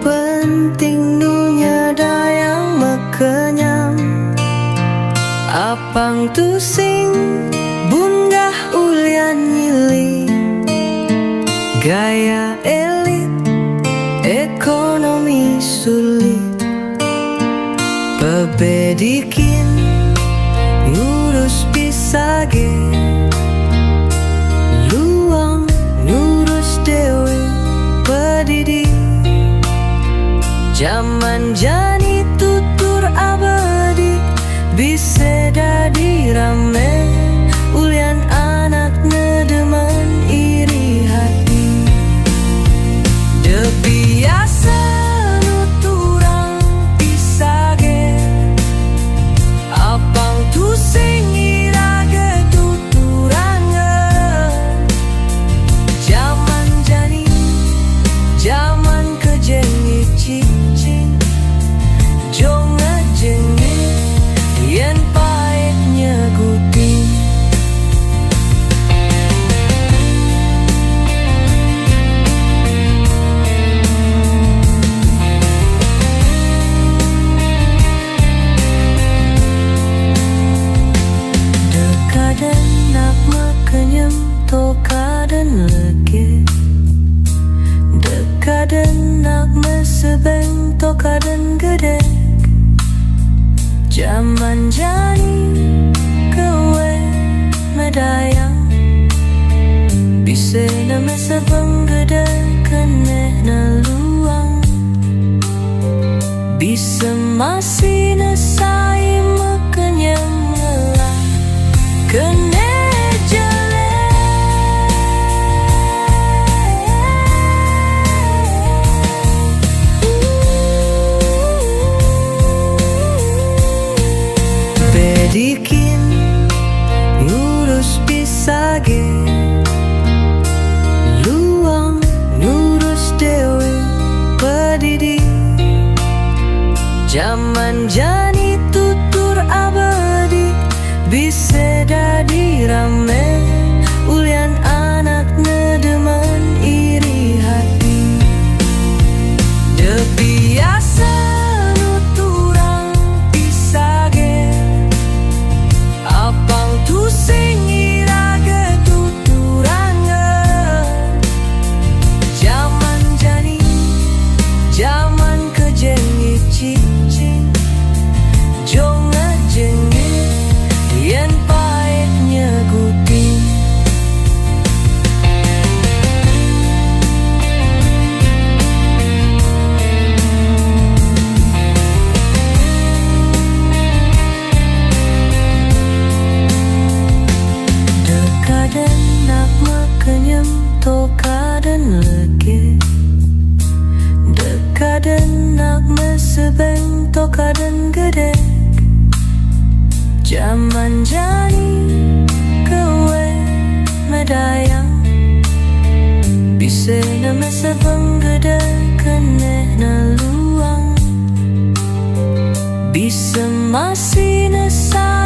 penting nunya dayang mekenyam apang tu sing bunggah ulian nyili gaya elit ekonomi sulit pebedikin ngurus pisage luang ngurus dewe pedidi zaman jani tutur abadi bisa dadi rame ulian anak nedeman iri hati de biasa nuturang pisage apang tu sing irage tuturangan zaman jani zaman kejengi cicing jonga jengi yen pahitnya guting dekadan nak mekenyem tokadan lege dekadan nak mesebeng tokadan gede zaman jani kewe medayang bisa nama sebeng gede keneh na luang bisa masih nesai mekenyem ngelah keneh jelek bedikin ngurus pisage luang ngurus dewe pedidi zaman jani tutur abadi bisa dadi rame ulian anak nedeman iri hati de biasa nuturang pisage apang tu sing irage tuturangan zaman jani zaman kejengi cicing jonga jengi yen pahitnya guting dekadan nak mekenyem tokadan lege dekadan nak mesebeng tokadan gede zaman jani kewe medayang bisa nama sebeng gede keneh na luang bisa masih nesa